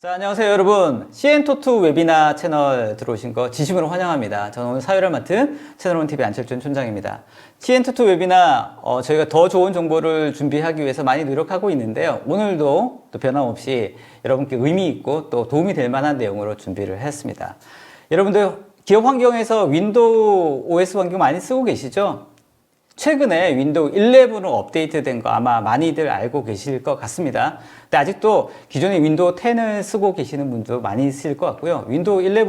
자, 안녕하세요, 여러분. CN토투 웨비나 채널 들어오신 거 진심으로 환영합니다. 저는 오늘 사회를 맡은 채널원TV 안철준 촌장입니다. CN토투 웨비나, 저희가 더 좋은 정보를 준비하기 위해서 많이 노력하고 있는데요. 오늘도 또 변함없이 여러분께 의미 있고 또 도움이 될 만한 내용으로 준비를 했습니다. 여러분들 기업 환경에서 윈도우 OS 환경 많이 쓰고 계시죠? 최근에 윈도우 11으로 업데이트된 거 아마 많이들 알고 계실 것 같습니다. 근데 아직도 기존의 윈도우 10을 쓰고 계시는 분도 많이 있을 것 같고요. 윈도우 11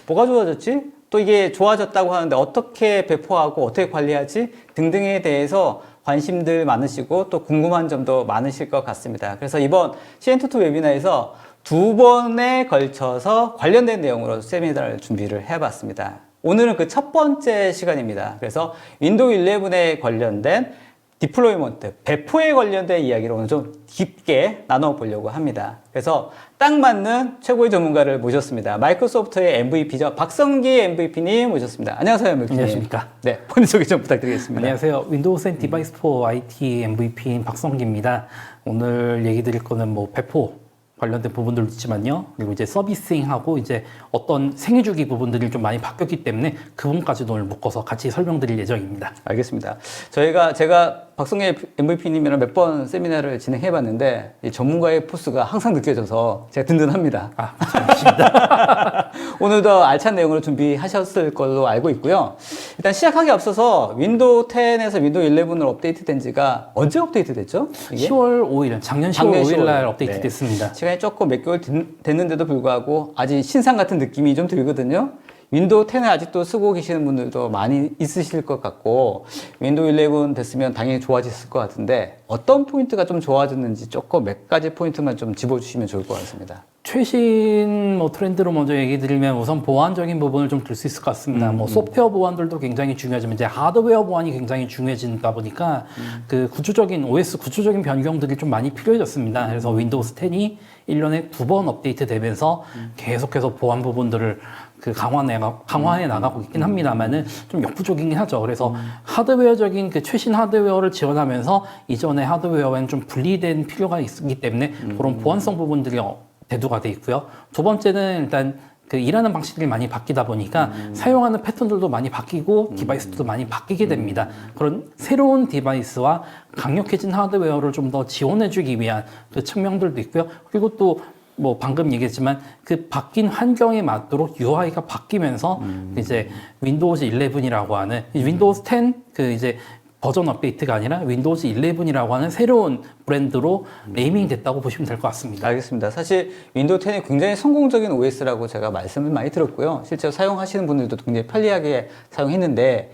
뭐가 좋아졌지? 또 이게 좋아졌다고 하는데 어떻게 배포하고 어떻게 관리하지? 등등에 대해서 관심들 많으시고 또 궁금한 점도 많으실 것 같습니다. 그래서 이번 CN토투 웨비나에서 두 번에 걸쳐서 관련된 내용으로 세미나를 준비를 해봤습니다. 오늘은 그 첫 번째 시간입니다. 그래서 윈도우 11에 관련된 디플로이먼트, 배포에 관련된 이야기를 오늘 좀 깊게 나눠보려고 합니다. 그래서 딱 맞는 최고의 전문가를 모셨습니다. 마이크로소프트의 MVP죠. 박성기 MVP님 모셨습니다. 안녕하세요, MVP님. 안녕하십니까. 네, 본인 소개 좀 부탁드리겠습니다. 안녕하세요. 윈도우스 앤 디바이스 포 IT MVP인 박성기입니다. 오늘 얘기 드릴 거는 뭐 배포 관련된 부분들도 있지만요. 그리고 이제 서비스ing하고 이제 어떤 생애주기 부분들이 좀 많이 바뀌었기 때문에 그 부분까지도 오늘 묶어서 같이 설명드릴 예정입니다. 알겠습니다. 제가 박성기 MVP님이랑 몇 번 세미나를 진행해 봤는데 이 전문가의 포스가 항상 느껴져서 제가 든든합니다. 아, 감사합니다. 오늘도 알찬 내용으로 준비하셨을 걸로 알고 있고요. 일단 시작하기 앞서서 윈도우 10에서 윈도우 11으로 업데이트된 지가 언제 업데이트 됐죠? 이게? 10월 5일, 작년 10월 5일 날 업데이트 네. 됐습니다. 시간이 조금 몇 개월 됐는데도 불구하고 아직 신상 같은 느낌이 좀 들거든요. 윈도우 10을 아직도 쓰고 계시는 분들도 많이 있으실 것 같고 윈도우 11 됐으면 당연히 좋아졌을 것 같은데 어떤 포인트가 좀 좋아졌는지 조금 몇 가지 포인트만 좀 짚어주시면 좋을 것 같습니다. 최신 뭐 트렌드로 먼저 얘기 드리면 우선 보안적인 부분을 좀 들 수 있을 것 같습니다. 뭐 소프트웨어 보안들도 굉장히 중요하지만 이제 하드웨어 보안이 굉장히 중요해진다 보니까 그 구조적인 OS 구조적인 변경들이 좀 많이 필요해졌습니다. 그래서 윈도우스 10이 1년에 2번 업데이트 되면서 계속해서 보안 부분들을 그 강화해 나가고 있긴 합니다만은 좀 역부족이긴 하죠. 그래서 하드웨어적인 그 최신 하드웨어를 지원하면서 이전의 하드웨어와는 좀 분리된 필요가 있기 때문에 그런 보안성 부분들이 대두가 돼 있고요. 두 번째는 일단 그 일하는 방식들이 많이 바뀌다 보니까 사용하는 패턴들도 많이 바뀌고 디바이스도 많이 바뀌게 됩니다. 그런 새로운 디바이스와 강력해진 하드웨어를 좀 더 지원해주기 위한 그 측면들도 있고요. 그리고 또 뭐 방금 얘기했지만 그 바뀐 환경에 맞도록 UI가 바뀌면서 이제 윈도우즈 11이라고 하는 윈도우스 10 그 이제 버전 업데이트가 아니라 윈도우즈 11이라고 하는 새로운 브랜드로 네이밍 됐다고 보시면 될 것 같습니다. 알겠습니다. 사실 윈도우 10이 굉장히 성공적인 OS라고 제가 말씀을 많이 들었고요. 실제로 사용하시는 분들도 굉장히 편리하게 사용했는데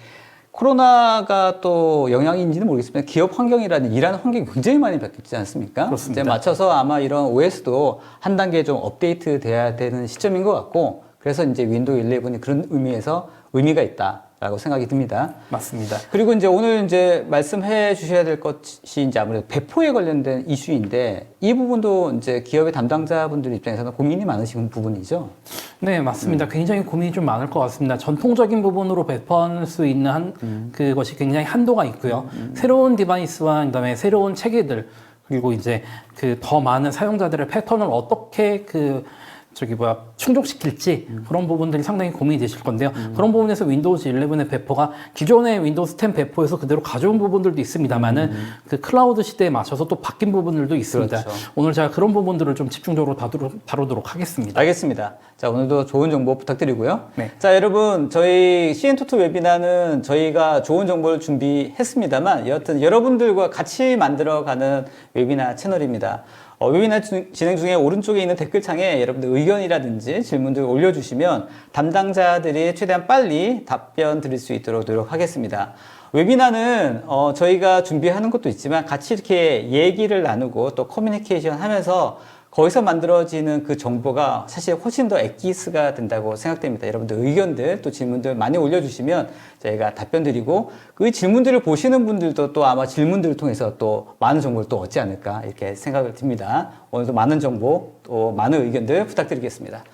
코로나가 또 영향인지는 모르겠지만 기업 환경이라는 일하는 환경이 굉장히 많이 바뀌지 않습니까? 그렇습니다. 이제 맞춰서 아마 이런 OS도 한 단계 좀 업데이트 돼야 되는 시점인 것 같고 그래서 이제 윈도우 11이 그런 의미에서 의미가 있다라고 생각이 듭니다. 맞습니다. 그리고 이제 오늘 이제 말씀해 주셔야 될 것이 이제 아무래도 배포에 관련된 이슈인데 이 부분도 이제 기업의 담당자분들 입장에서는 고민이 많으신 부분이죠. 네, 맞습니다. 굉장히 고민이 좀 많을 것 같습니다. 전통적인 부분으로 배포할 수 있는 그것이 굉장히 한도가 있고요. 새로운 디바이스와 그다음에 새로운 체계들 그리고 이제 그 더 많은 사용자들의 패턴을 어떻게 충족시킬지 그런 부분들이 상당히 고민이 되실 건데요. 그런 부분에서 윈도우즈 11의 배포가 기존의 윈도우스 10 배포에서 그대로 가져온 부분들도 있습니다만은 그 클라우드 시대에 맞춰서 또 바뀐 부분들도 있습니다. 그렇죠. 오늘 제가 그런 부분들을 좀 집중적으로 다루도록 하겠습니다. 알겠습니다. 자, 오늘도 좋은 정보 부탁드리고요. 네. 자, 여러분, 저희 CN토투 웨비나는 저희가 좋은 정보를 준비했습니다만 여하튼 여러분들과 같이 만들어가는 웨비나 채널입니다. 웨비나 진행 중에 오른쪽에 있는 댓글창에 여러분들 의견이라든지 질문들 올려주시면 담당자들이 최대한 빨리 답변 드릴 수 있도록 노력하겠습니다. 웨비나는 저희가 준비하는 것도 있지만 같이 이렇게 얘기를 나누고 또 커뮤니케이션 하면서 거기서 만들어지는 그 정보가 사실 훨씬 더 엑기스가 된다고 생각됩니다. 여러분들 의견들 또 질문들 많이 올려주시면 저희가 답변 드리고 그 질문들을 보시는 분들도 또 아마 질문들을 통해서 또 많은 정보를 또 얻지 않을까 이렇게 생각을 듭니다. 오늘도 많은 정보 또 많은 의견들 부탁드리겠습니다.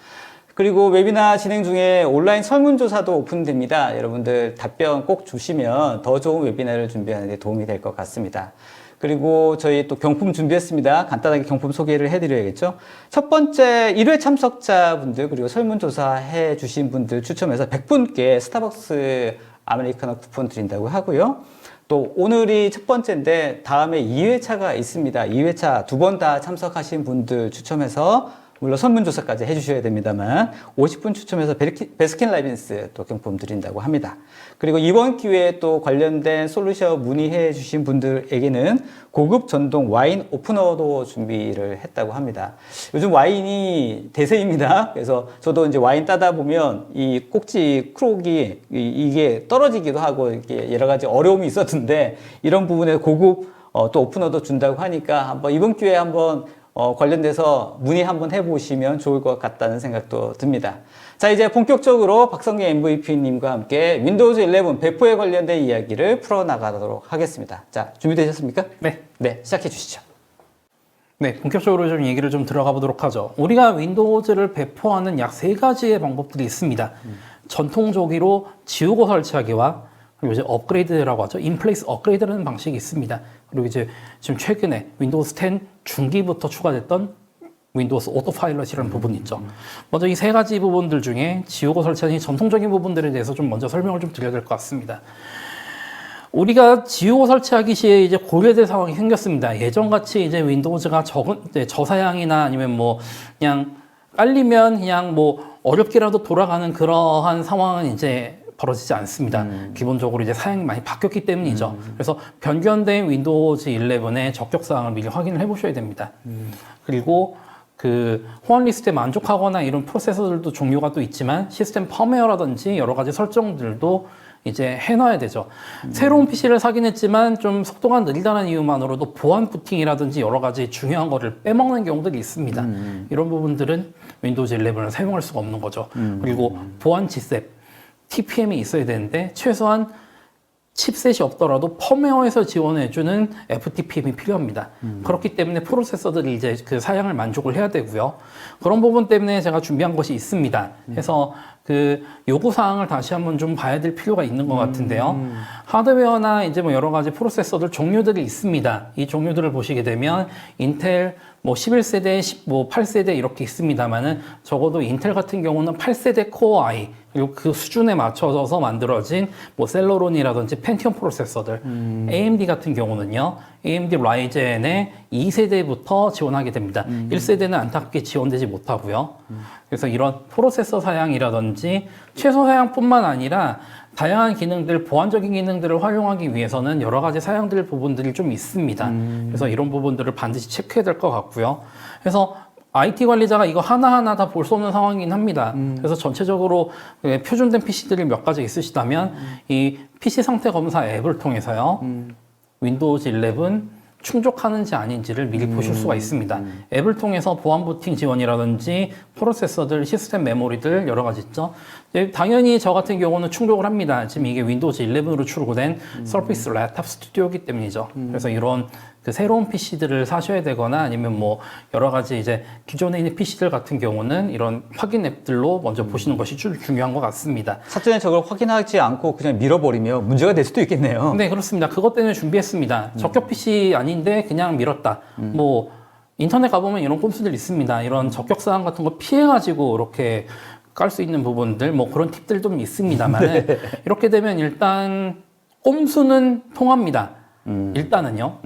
그리고 웨비나 진행 중에 온라인 설문조사도 오픈됩니다. 여러분들 답변 꼭 주시면 더 좋은 웨비나를 준비하는 데 도움이 될 것 같습니다. 그리고 저희 또 경품 준비했습니다. 간단하게 경품 소개를 해드려야겠죠. 첫 번째 1회 참석자분들 그리고 설문조사 해주신 분들 추첨해서 100분께 스타벅스 아메리카노 쿠폰 드린다고 하고요. 또 오늘이 첫 번째인데 다음에 2회차가 있습니다. 2회차 두 번 다 참석하신 분들 추첨해서 물론 설문조사까지 해주셔야 됩니다만 50분 추첨해서 베스킨라빈스 또 경품 드린다고 합니다. 그리고 이번 기회에 또 관련된 솔루션 문의해 주신 분들에게는 고급 전동 와인 오프너도 준비를 했다고 합니다. 요즘 와인이 대세입니다. 그래서 저도 이제 와인 따다 보면 이 꼭지 크록이 이게 떨어지기도 하고 이렇게 여러 가지 어려움이 있었는데 이런 부분에 고급 또 오프너도 준다고 하니까 한번 이번 기회에 한번 관련돼서 문의 한번 해보시면 좋을 것 같다는 생각도 듭니다. 자, 이제 본격적으로 박성계 MVP님과 함께 윈도우즈 11 배포에 관련된 이야기를 풀어나가도록 하겠습니다. 자, 준비되셨습니까? 네. 네, 시작해 주시죠. 네, 본격적으로 좀 얘기를 좀 들어가 보도록 하죠. 우리가 윈도우즈를 배포하는 약 3가지의 방법들이 있습니다. 전통적으로 지우고 설치하기와 그리고 이제 업그레이드라고 하죠. 인플레이스 업그레이드라는 방식이 있습니다. 그리고 이제 지금 최근에 윈도우즈 10 중기부터 추가됐던 윈도우즈 오토파일럿이라는 부분이 있죠. 먼저 이 3가지 부분들 중에 지우고 설치하는 이 전통적인 부분들에 대해서 좀 먼저 설명을 좀 드려야 될 것 같습니다. 우리가 지우고 설치하기 시에 이제 고려될 상황이 생겼습니다. 예전같이 이제 윈도우즈가 저사양이나 아니면 뭐 그냥 깔리면 그냥 뭐 어렵게라도 돌아가는 그러한 상황은 이제 벌어지지 않습니다. 기본적으로 이제 사양이 많이 바뀌었기 때문이죠. 그래서 변경된 윈도우즈 11의 적격사항을 미리 확인을 해 보셔야 됩니다. 그리고 그 호환 리스트에 만족하거나 이런 프로세서들도 종류가 또 있지만 시스템 펌웨어라든지 여러 가지 설정들도 이제 해놔야 되죠. 새로운 PC를 사긴 했지만 좀 속도가 느리다는 이유만으로도 보안 부팅이라든지 여러 가지 중요한 거를 빼먹는 경우들이 있습니다. 이런 부분들은 윈도우즈 11을 사용할 수가 없는 거죠. 그리고 보안 G셋 TPM이 있어야 되는데 최소한 칩셋이 없더라도 펌웨어에서 지원해주는 FTPM이 필요합니다. 그렇기 때문에 프로세서들이 이제 그 사양을 만족을 해야 되고요. 그런 부분 때문에 제가 준비한 것이 있습니다. 그래서 그 요구사항을 다시 한번 좀 봐야 될 필요가 있는 것 같은데요. 하드웨어나 이제 뭐 여러 가지 프로세서들 종류들이 있습니다. 이 종류들을 보시게 되면 인텔 뭐 11세대, 뭐 8세대 이렇게 있습니다만은 적어도 인텔 같은 경우는 8세대 코어 i 그리고 그 수준에 맞춰져서 만들어진 뭐 셀러론이라든지 펜티엄 프로세서들 AMD 같은 경우는요 AMD 라이젠의 2세대부터 지원하게 됩니다. 1세대는 안타깝게 지원되지 못하고요. 그래서 이런 프로세서 사양이라든지 최소 사양뿐만 아니라 다양한 기능들, 보안적인 기능들을 활용하기 위해서는 여러 가지 사양될 부분들이 좀 있습니다. 그래서 이런 부분들을 반드시 체크해야 될 것 같고요. 그래서 IT 관리자가 이거 하나하나 다 볼 수 없는 상황이긴 합니다. 그래서 전체적으로 표준된 PC들이 몇 가지 있으시다면 이 PC 상태 검사 앱을 통해서요. 윈도우즈 11 충족하는지 아닌지를 미리 보실 수가 있습니다. 앱을 통해서 보안 부팅 지원이라든지 프로세서들, 시스템 메모리들 여러 가지 있죠. 당연히 저 같은 경우는 충족을 합니다. 지금 이게 윈도우즈 11으로 출고된 서피스 랩탑 스튜디오이기 때문이죠. 그래서 이런 그 새로운 PC들을 사셔야 되거나 아니면 뭐 여러 가지 이제 기존에 있는 PC들 같은 경우는 이런 확인 앱들로 먼저 보시는 것이 중요한 것 같습니다. 사전에 저걸 확인하지 않고 그냥 밀어버리면 문제가 될 수도 있겠네요. 네, 그렇습니다. 그것 때문에 준비했습니다. 적격 PC 아닌데 그냥 밀었다. 뭐 인터넷 가보면 이런 꼼수들 있습니다. 이런 적격 사항 같은 거 피해가지고 이렇게 깔 수 있는 부분들 뭐 그런 팁들 좀 있습니다만 네. 이렇게 되면 일단 꼼수는 통합니다. 일단은요.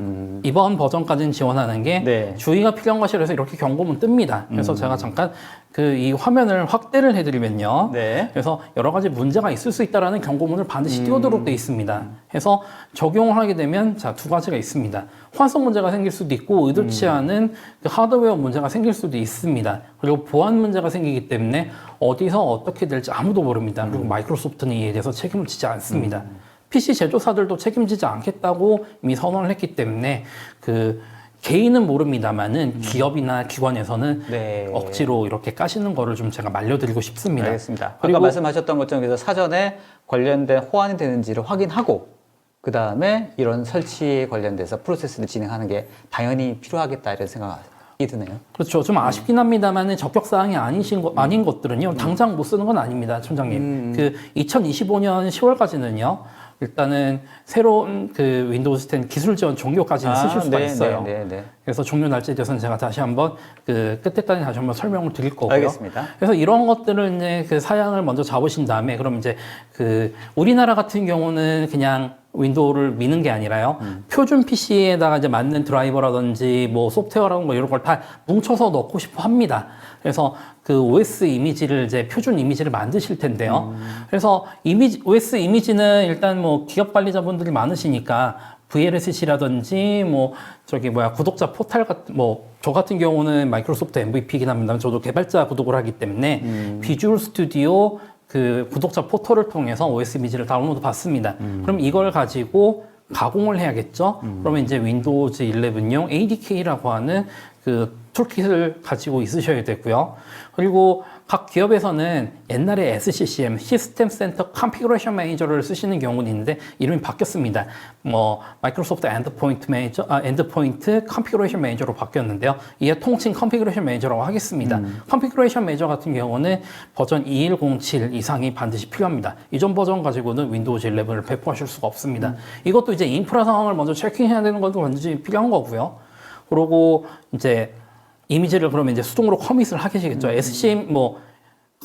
이번 버전까지는 지원하는 게 네. 주의가 필요한 것이라서 이렇게 경고문 뜹니다. 그래서 제가 잠깐 그 이 화면을 확대를 해드리면요. 네. 그래서 여러 가지 문제가 있을 수 있다라는 경고문을 반드시 띄워두도록 되어 있습니다. 해서 적용을 하게 되면 자, 두 가지가 있습니다. 환성 문제가 생길 수도 있고 의도치 않은 그 하드웨어 문제가 생길 수도 있습니다. 그리고 보안 문제가 생기기 때문에 어디서 어떻게 될지 아무도 모릅니다. 그리고 마이크로소프트는 이에 대해서 책임을 지지 않습니다. PC 제조사들도 책임지지 않겠다고 이미 선언을 했기 때문에 그 개인은 모릅니다만은 기업이나 기관에서는 네. 억지로 이렇게 까시는 거를 좀 제가 말려드리고 싶습니다. 알겠습니다. 그리고 아까 말씀하셨던 것처럼 그래서 사전에 관련된 호환이 되는지를 확인하고 그 다음에 이런 설치에 관련돼서 프로세스를 진행하는 게 당연히 필요하겠다 이런 생각 드네요. 그렇죠. 좀 아쉽긴 합니다만은 적격 사항이 아닌 것들은요. 당장 못 쓰는 건 아닙니다, 총장님. 그 2025년 10월까지는요. 일단은 새로운 그 윈도우즈 10 기술 지원 종료까지는 쓰실 수가 있어요. 그래서 종료 날짜에 대해서는 제가 다시 한번 그 끝에까지 다시 한번 설명을 드릴 거고요. 알겠습니다. 그래서 이런 것들을 이제 그 사양을 먼저 잡으신 다음에 그럼 이제 그 우리나라 같은 경우는 그냥 윈도우를 미는 게 아니라요. 표준 PC에다가 이제 맞는 드라이버라든지 뭐 소프트웨어라든가 이런 걸 다 뭉쳐서 넣고 싶어 합니다. 그래서 그 OS 이미지를 이제 표준 이미지를 만드실 텐데요. 그래서 OS 이미지는 일단 뭐 기업 관리자분들이 많으시니까 VLSC라든지 뭐 저기 뭐야 구독자 포탈 같은 뭐 저 같은 경우는 마이크로소프트 MVP이긴 합니다. 저도 개발자 구독을 하기 때문에 비주얼 스튜디오 그 구독자 포털을 통해서 OS 이미지를 다운로드 받습니다. 그럼 이걸 가지고 가공을 해야겠죠. 그러면 이제 윈도우즈 11용 ADK라고 하는 그 툴킷을 가지고 있으셔야 되고요. 그리고 각 기업에서는 옛날에 SCCM, 시스템 센터 컨피그레이션 매니저를 쓰시는 경우는 있는데 이름이 바뀌었습니다. 뭐 마이크로소프트 엔드포인트 컨피그레이션 매니저로 바뀌었는데요. 이게 통칭 컨피그레이션 매니저라고 하겠습니다. 컨피그레이션 매니저 같은 경우는 버전 2107 이상이 반드시 필요합니다. 이전 버전 가지고는 윈도우즈 11을 배포하실 수가 없습니다. 이것도 이제 인프라 상황을 먼저 체킹해야 되는 것도 완전히 필요한 거고요. 그리고 이제 이미지를 그러면 이제 수동으로 커밋을 하시겠죠. SCM 뭐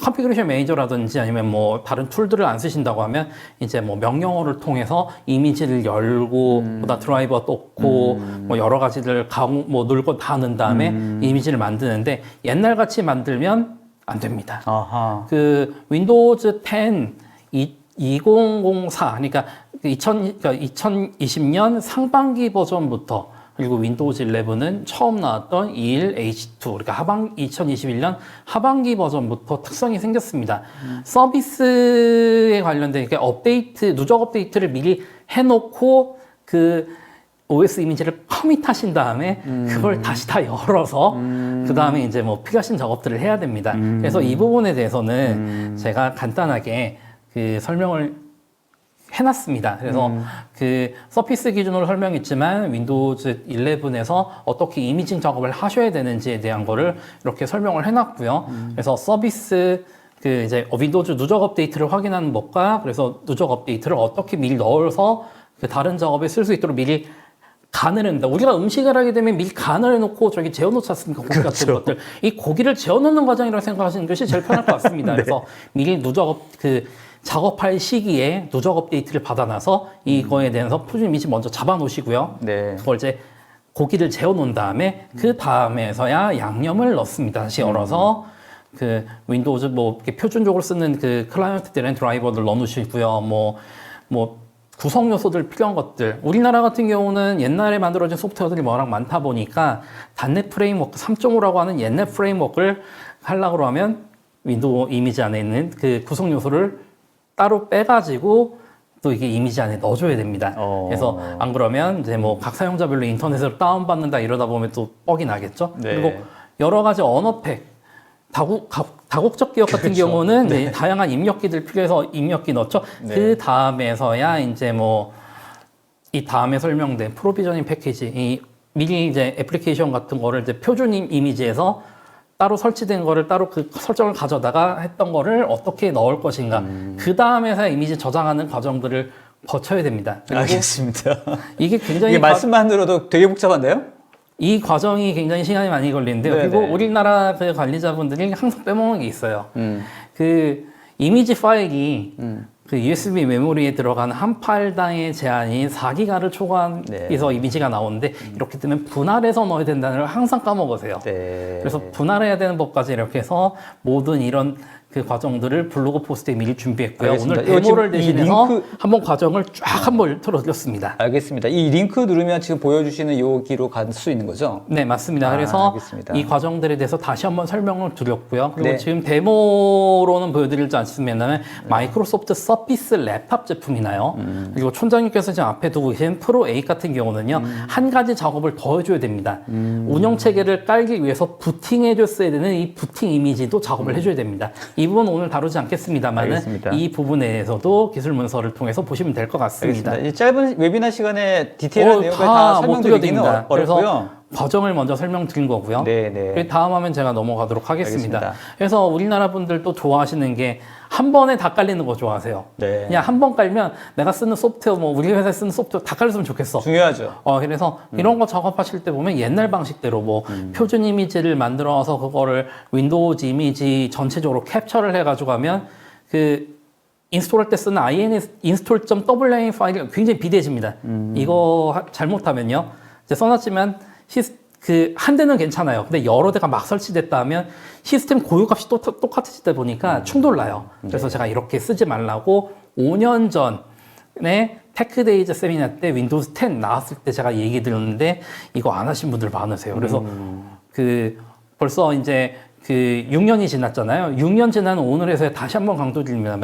컨피그레이션 매니저라든지 아니면 뭐 다른 툴들을 안 쓰신다고 하면 이제 뭐 명령어를 통해서 이미지를 열고 보다 드라이버 넣고 뭐 여러 가지들 뭐 눌고 다 넣은 다음에 이미지를 만드는데 옛날 같이 만들면 안 됩니다. 아하. 그 윈도우즈 10 2004 그러니까 2020년 상반기 버전부터 그리고 윈도우즈 11은 처음 나왔던 21H2 그러니까 2021년 하반기 버전부터 특성이 생겼습니다. 서비스에 관련된 그러니까 업데이트, 누적 업데이트를 미리 해놓고 그 OS 이미지를 커밋하신 다음에 그걸 다시 다 열어서 그 다음에 이제 뭐 필요하신 작업들을 해야 됩니다. 그래서 이 부분에 대해서는 제가 간단하게 그 설명을 해놨습니다. 그래서 그 서피스 기준으로 설명했지만 윈도우즈 11에서 어떻게 이미징 작업을 하셔야 되는지에 대한 거를 이렇게 설명을 해놨고요. 그래서 서비스 그 이제 윈도우즈 누적 업데이트를 확인하는 법과 그래서 누적 업데이트를 어떻게 미리 넣어서 그 다른 작업에 쓸 수 있도록 미리 간을 합니다. 우리가 음식을 하게 되면 미리 간을 해놓고 저기 재워놓지 않습니까? 고기 같은 것들. 이 고기를 재워놓는 과정이라고 생각하시는 것이 제일 편할 것 같습니다. 그래서 미리 작업할 시기에 누적 업데이트를 받아놔서 이거에 대해서 표준 이미지 먼저 잡아 놓으시고요. 네. 그걸 이제 고기를 재워 놓은 다음에 그 다음에서야 양념을 넣습니다. 다시 열어서 그 윈도우즈 뭐 이렇게 표준적으로 쓰는 그 클라이언트들은 드라이버들 넣어 놓으시고요. 뭐 구성 요소들 필요한 것들. 우리나라 같은 경우는 옛날에 만들어진 소프트웨어들이 워낙 많다 보니까 단넷 프레임워크 3.5라고 하는 옛날 프레임워크를 하려고 하면 윈도우 이미지 안에 있는 그 구성 요소를 따로 빼가지고 또 이게 이미지 안에 넣어줘야 됩니다. 그래서 안 그러면 이제 뭐 각 사용자별로 인터넷으로 다운받는다 이러다 보면 또 뻑이 나겠죠. 네. 그리고 여러 가지 언어팩, 다국적 기업 같은 그렇죠. 경우는 네. 다양한 입력기들 필요해서 입력기 넣죠. 네. 그 다음에서야 이제 뭐 이 다음에 설명된 프로비저닝 패키지, 이 미리 이제 애플리케이션 같은 거를 이제 표준 이미지에서 따로 설치된 거를 따로 그 설정을 가져다가 했던 거를 어떻게 넣을 것인가. 그 다음에서 이미지 저장하는 과정들을 거쳐야 됩니다. 알겠습니다. 이게 굉장히 이게 말씀만 들어도 되게 복잡한데요? 이 과정이 굉장히 시간이 많이 걸리는데요. 네네. 그리고 우리나라 그 관리자분들이 항상 빼먹는 게 있어요. 그 이미지 파일이 그 USB 메모리에 들어가는 한 파일당의 제한이 4기가를 초과해서 네. 이미지가 나오는데 이렇게 뜨면 분할해서 넣어야 된다는 걸 항상 까먹으세요. 네. 그래서 분할해야 되는 법까지 이렇게 해서 모든 이런 그 과정들을 블로그 포스트에 미리 준비했고요. 알겠습니다. 오늘 데모를 이거 지금 이 대신해서 링크- 한번 과정을 쫙 한번 틀어드렸습니다. 알겠습니다. 이 링크 누르면 지금 보여주시는 여기로 갈 수 있는 거죠? 네, 맞습니다. 그래서 알겠습니다. 이 과정들에 대해서 다시 한번 설명을 드렸고요. 그리고 네. 지금 데모로는 보여드리지 않습니다만 마이크로소프트 서피스 랩탑 제품이나요. 그리고 촌장님께서 지금 앞에 두고 계신 프로 8 같은 경우는요. 한 가지 작업을 더 해줘야 됩니다. 운영 체계를 깔기 위해서 부팅해줬어야 되는 이 부팅 이미지도 작업을 해줘야 됩니다. 이 부분 오늘 다루지 않겠습니다만 알겠습니다. 이 부분에 대해서도 기술 문서를 통해서 보시면 될 것 같습니다. 알겠습니다. 이 짧은 웨비나 시간에 디테일한 내용을 다 다 못 설명드리기는 드려드립니다. 어렵고요. 과정을 먼저 설명드린 거고요. 네네. 그리고 다음 화면 제가 넘어가도록 하겠습니다. 알겠습니다. 그래서 우리나라 분들도 좋아하시는 게 한 번에 다 깔리는 거 좋아하세요. 네. 그냥 한 번 깔면 내가 쓰는 소프트웨어, 뭐 우리 회사에 쓰는 소프트웨어 다 깔렸으면 좋겠어. 중요하죠. 그래서 이런 거 작업하실 때 보면 옛날 방식대로 뭐 표준 이미지를 만들어서 그거를 윈도우즈 이미지 전체적으로 캡처를 해가지고 하면 그 인스톨할 때 쓰는 install.win 파일이 굉장히 비대해집니다. 이거 잘못하면요. 이제 써놨지만 한 대는 괜찮아요. 근데 여러 대가 막 설치됐다 하면 시스템 고유값이 똑같아지다 보니까 충돌 나요. 그래서 제가 이렇게 쓰지 말라고 5년 전에 테크데이즈 세미나 때 윈도우즈 10 나왔을 때 제가 얘기 드렸는데 이거 안 하신 분들 많으세요. 그래서 벌써 이제 6년이 지났잖아요. 6년 지난 오늘에서 다시 한번 강조드리면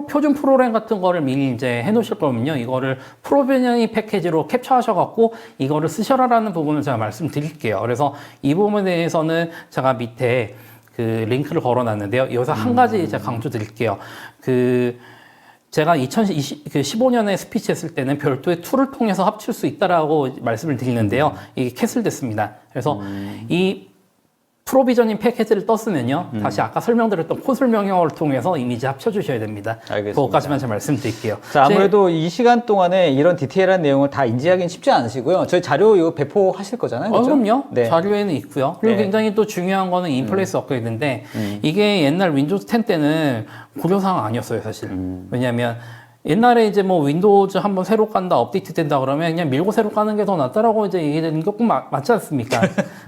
표준 프로그램 같은 거를 미리 이제 해놓으실 거면요. 이거를 프로비저닝 패키지로 캡처하셔갖고 이거를 쓰셔라라는 부분을 제가 말씀드릴게요. 그래서 이 부분에 대해서는 제가 밑에 그 링크를 걸어놨는데요. 여기서 한 가지 제가 강조드릴게요. 제가 2015년에 스피치 했을 때는 별도의 툴을 통해서 합칠 수 있다라고 말씀을 드리는데요. 이게 캔슬됐습니다. 그래서 이 프로비저닝 패키지를 떴으면요. 다시 아까 설명드렸던 콘솔 명령어를 통해서 이미지 합쳐주셔야 됩니다. 알겠습니다. 그것까지만 제가 말씀드릴게요. 자, 아무래도 이 시간 동안에 이런 디테일한 내용을 다 인지하기는 쉽지 않으시고요. 저희 자료 이거 배포하실 거잖아요. 그렇죠? 그럼요. 네. 자료에는 있고요. 그리고 네. 굉장히 또 중요한 거는 인플레이스 업그레이드인데 이게 옛날 윈도우즈 10 때는 고려사항 아니었어요, 사실. 왜냐하면 옛날에 이제 뭐 윈도우즈 한번 새로 깐다, 업데이트 된다 그러면 그냥 밀고 새로 까는 게 더 낫다라고 이제 얘기되는 게 꼭 맞지 않습니까?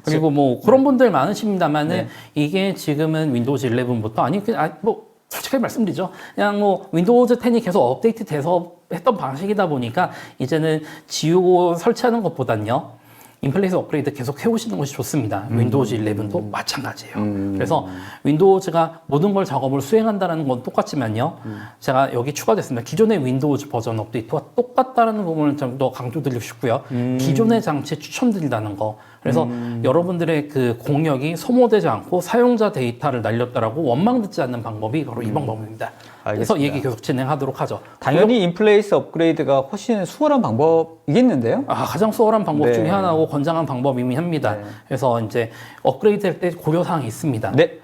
그리고 뭐 그런 분들 많으십니다만은 네. 이게 지금은 윈도우즈 11부터 솔직하게 말씀드리죠. 그냥 뭐 윈도우즈 10이 계속 업데이트 돼서 했던 방식이다 보니까 이제는 지우고 설치하는 것보단요. 인플레이스 업그레이드 계속 해오시는 것이 좋습니다. 윈도우즈 11도 마찬가지예요. 그래서 윈도우즈가 모든 걸 작업을 수행한다는 건 똑같지만요. 제가 여기 추가됐습니다. 기존의 윈도우즈 버전 업데이트와 똑같다는 부분을 좀 더 강조드리고 싶고요. 기존의 장치에 추천드린다는 거. 그래서 여러분들의 그 공력이 소모되지 않고 사용자 데이터를 날렸다라고 원망 듣지 않는 방법이 바로 이 방법입니다. 그래서 알겠습니다. 얘기 계속 진행하도록 하죠. 당연히 인플레이스 업그레이드가 훨씬 수월한 방법이겠는데요? 가장 수월한 방법 네. 중에 하나고 건장한 방법이긴 합니다. 네. 그래서 이제 업그레이드 할 때 고려사항이 있습니다. 네.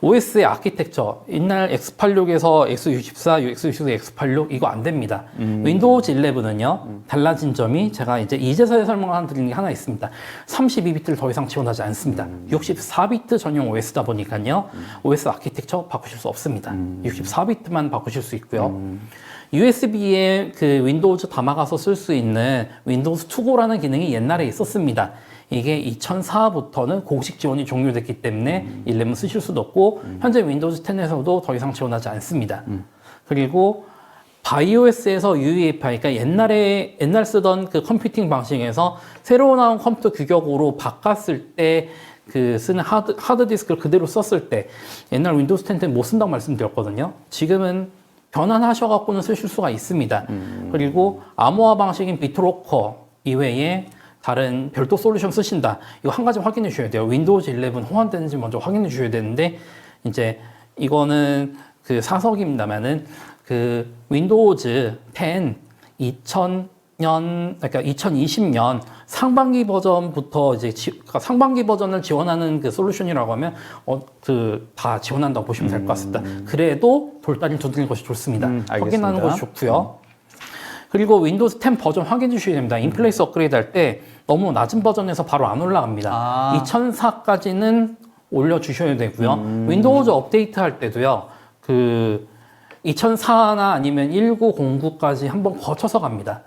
OS의 아키텍처, 옛날 X86에서 X64, X64, X86 이거 안 됩니다. 윈도우즈 11은요, 달라진 점이 제가 이제 이제서야 설명을 드리는 게 하나 있습니다. 32비트를 더 이상 지원하지 않습니다. 64비트 전용 OS다 보니까요, OS 아키텍처 바꾸실 수 없습니다. 64비트만 바꾸실 수 있고요. USB에 그 윈도우즈 담아가서 쓸 수 있는 윈도우즈 투고라는 기능이 옛날에 있었습니다. 이게 2004부터는 공식 지원이 종료됐기 때문에 11 쓰실 수도 없고 현재 윈도우즈 10에서도 더 이상 지원하지 않습니다. 그리고 바이오스에서 UEFI, 그러니까 옛날 쓰던 그 컴퓨팅 방식에서 새로 나온 컴퓨터 규격으로 바꿨을 때 쓰는 하드디스크를 그대로 썼을 때 옛날 윈도우즈 10 때는 못 쓴다고 말씀드렸거든요. 지금은 변환하셔갖고는 쓰실 수가 있습니다. 그리고 암호화 방식인 비트로커 이외에 다른 별도 솔루션 쓰신다. 이거 한 가지 확인해 주셔야 돼요. 윈도우즈 11 호환되는지 먼저 확인해 주셔야 되는데, 이제 이거는 그 사석입니다만은 그 윈도우즈 10 그러니까 2020년 상반기 버전부터 이제 그러니까 상반기 버전을 지원하는 그 솔루션이라고 하면 다 지원한다고 보시면 될 것 같습니다. 그래도 돌다리를 두드리는 것이 좋습니다. 알겠습니다. 확인하는 것이 좋고요. 그리고 윈도우즈 10 버전 확인해 주셔야 됩니다. 인플레이스 업그레이드 할 때 너무 낮은 버전에서 바로 안 올라갑니다. 2004까지는 올려주셔야 되고요. 윈도우즈 업데이트 할 때도요. 2004나 아니면 1909까지 한번 거쳐서 갑니다.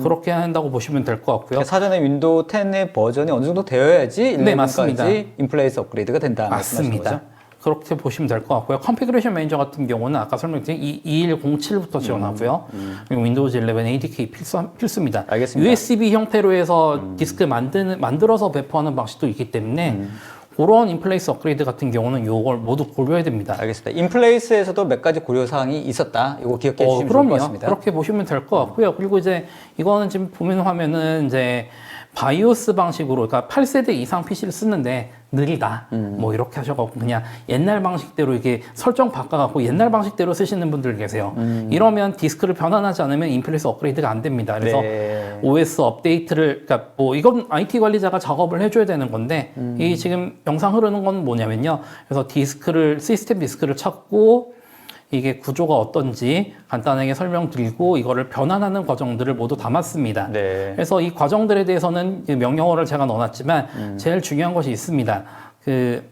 그렇게 한다고 보시면 될 것 같고요. 사전에 윈도우 10의 버전이 어느 정도 되어야지 네, 맞습니다. 11까지 인플레이스 업그레이드가 된다 말씀하신 맞습니다. 거죠? 그렇게 보시면 될 것 같고요. 컨피그레이션 매니저 같은 경우는 아까 설명드린 2107부터 지원하고요. 그리고 윈도우즈 11 ADK 필수입니다. 알겠습니다. USB 형태로 해서 디스크 만들어서 배포하는 방식도 있기 때문에 그런 인플레이스 업그레이드 같은 경우는 이걸 모두 고려해야 됩니다. 알겠습니다. 인플레이스에서도 몇 가지 고려사항이 있었다. 이거 기억해 주시면 좋을 그럼요. 것 같습니다. 그렇게 보시면 될 것 같고요. 그리고 이제 이거는 지금 보면 화면은 이제 바이오스 방식으로, 그러니까 8세대 이상 PC를 쓰는데 느리다. 뭐 이렇게 하셔갖고 그냥 옛날 방식대로 이게 설정 바꿔갖고 옛날 방식대로 쓰시는 분들 계세요. 이러면 디스크를 변환하지 않으면 인플레스 업그레이드가 안 됩니다. 그래서 네. OS 업데이트를, 그러니까 뭐 이건 IT 관리자가 작업을 해줘야 되는 건데 이 지금 영상 흐르는 건 뭐냐면요. 그래서 시스템 디스크를 찾고 이게 구조가 어떤지 간단하게 설명드리고 이거를 변환하는 과정들을 모두 담았습니다. 네. 그래서 이 과정들에 대해서는 명령어를 제가 넣어놨지만 제일 중요한 것이 있습니다. 그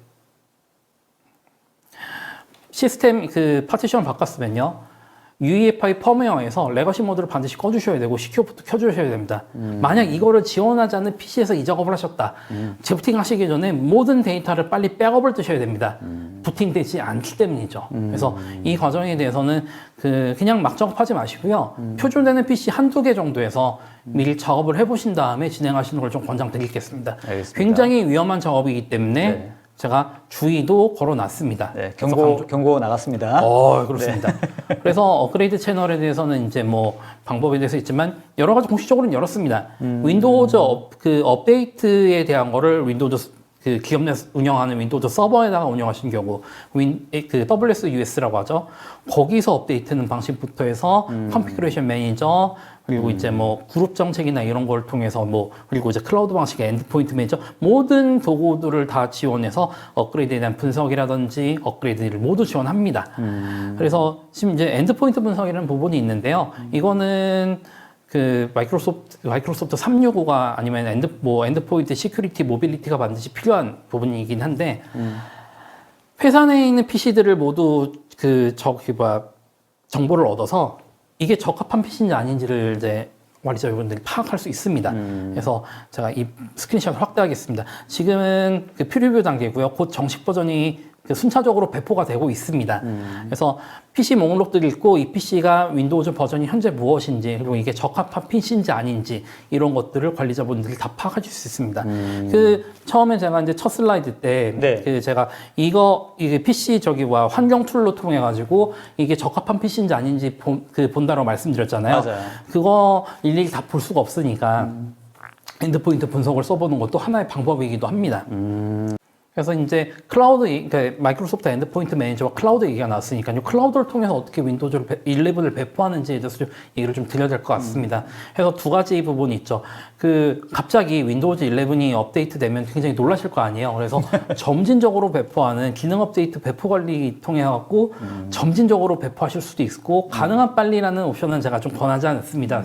시스템 파티션을 바꿨으면요. UEFI 펌웨어에서 레거시 모드를 반드시 꺼주셔야 되고 시큐어부터 켜주셔야 됩니다. 만약 이거를 지원하지 않는 PC에서 이 작업을 하셨다. 재부팅 하시기 전에 모든 데이터를 빨리 백업을 뜨셔야 됩니다. 부팅되지 않기 때문이죠. 그래서 이 과정에 대해서는 그냥 막 작업하지 마시고요. 표준되는 PC 한두 개 정도에서 미리 작업을 해보신 다음에 진행하시는 걸 좀 권장드리겠습니다. 알겠습니다. 굉장히 위험한 작업이기 때문에 네. 제가 주의도 걸어놨습니다. 네, 경고 나갔습니다. 그렇습니다. 그래서 업그레이드 채널에 대해서는 이제 뭐 방법에 대해서 있지만 여러 가지 공식적으로는 열었습니다. 윈도우즈 업데이트에 대한 거를 윈도우즈 기업 내 운영하는 윈도우즈 서버에다가 운영하신 경우 WSUS라고 하죠. 거기서 업데이트는 방식부터 해서 컨피그레이션 매니저 그리고 이제 뭐 그룹 정책이나 이런 걸 통해서 뭐 그리고 이제 클라우드 방식의 엔드포인트 매니저 모든 도구들을 다 지원해서 업그레이드에 대한 분석이라든지 업그레이드를 모두 지원합니다. 그래서 지금 이제 엔드포인트 분석이라는 부분이 있는데요. 이거는 마이크로소프트 365가 아니면 엔드포인트 시큐리티 모빌리티가 반드시 필요한 부분이긴 한데 회사 내에 있는 PC들을 모두 정보를 얻어서 이게 적합한 PC인지 아닌지를 이제 관리자 여러분들이 파악할 수 있습니다. 그래서 제가 이 스크린샷을 확대하겠습니다. 지금은 프리뷰 단계고요. 곧 정식 버전이 순차적으로 배포가 되고 있습니다. 그래서 PC 목록들 읽고 이 PC가 윈도우즈 버전이 현재 무엇인지 그리고 이게 적합한 PC인지 아닌지 이런 것들을 관리자분들이 다 파악하실 수 있습니다. 처음에 제가 이제 첫 슬라이드 때 네. 제가 이게 PC 환경 툴로 통해 가지고 이게 적합한 PC인지 아닌지 본다라고 말씀드렸잖아요. 맞아요. 그거 일일이 다 볼 수가 없으니까 엔드포인트 분석을 써보는 것도 하나의 방법이기도 합니다. 그래서 이제 그러니까 마이크로소프트 엔드포인트 매니저와 클라우드 얘기가 나왔으니까요. 클라우드를 통해서 어떻게 윈도우즈 11을 배포하는지에 대해서 좀 얘기를 좀 드려야 될 것 같습니다. 그래서 두 가지 부분이 있죠. 갑자기 윈도우즈 11이 업데이트 되면 굉장히 놀라실 거 아니에요. 그래서 점진적으로 배포하는 기능 업데이트 배포 관리 통해 갖고 점진적으로 배포하실 수도 있고 가능한 빨리라는 옵션은 제가 좀 권하지 않습니다.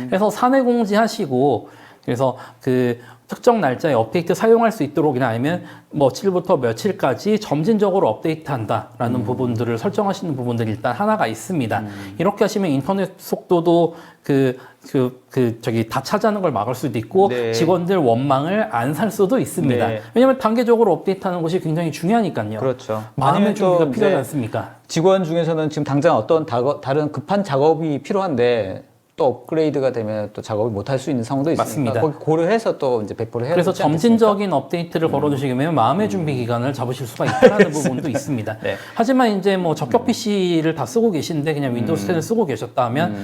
그래서 사내 공지하시고 그래서 특정 날짜에 업데이트 사용할 수 있도록이나 아니면 며칠부터 며칠까지 점진적으로 업데이트한다라는 부분들을 설정하시는 부분들이 일단 하나가 있습니다. 이렇게 하시면 인터넷 속도도 다 차지하는 걸 막을 수도 있고 네. 직원들 원망을 안 살 수도 있습니다. 네. 왜냐하면 단계적으로 업데이트하는 것이 굉장히 중요하니까요. 그렇죠. 마음의 아니면 준비가 또 필요하지 이제 않습니까? 직원 중에서는 지금 당장 어떤 다른 급한 작업이 필요한데 또 업그레이드가 되면 또 작업을 못 할 수 있는 상황도 있으니까 맞습니다. 거기 고려해서 또 이제 배포를 해야 그래서 되지 않겠습니까? 점진적인 업데이트를 걸어두시면 마음의 준비 기간을 잡으실 수가 있다는 부분도 있습니다. 네. 하지만 이제 뭐 적격 PC를 다 쓰고 계신데 그냥 윈도우즈 10을 쓰고 계셨다면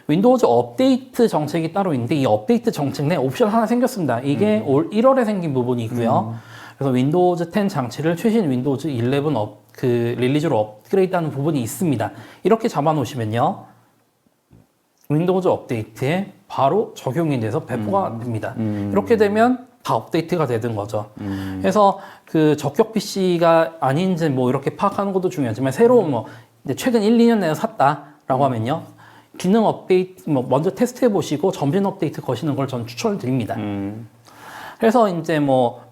윈도우즈 업데이트 정책이 따로 있는데 이 업데이트 정책 내 옵션 하나 생겼습니다. 이게 올 1월에 생긴 부분이고요. 그래서 윈도우즈 10 장치를 최신 윈도우즈 11 릴리즈로 업그레이드하는 부분이 있습니다. 이렇게 잡아놓으시면요. 윈도우즈 업데이트에 바로 적용이 돼서 배포가 됩니다. 이렇게 되면 다 업데이트가 되는 거죠. 그래서 적격 PC가 아닌지 뭐 이렇게 파악하는 것도 중요하지만 새로운 이제 최근 1, 2년 내에 샀다라고 하면요. 기능 업데이트 먼저 테스트해 보시고 점진 업데이트 거시는 걸 전 추천을 드립니다. 그래서 이제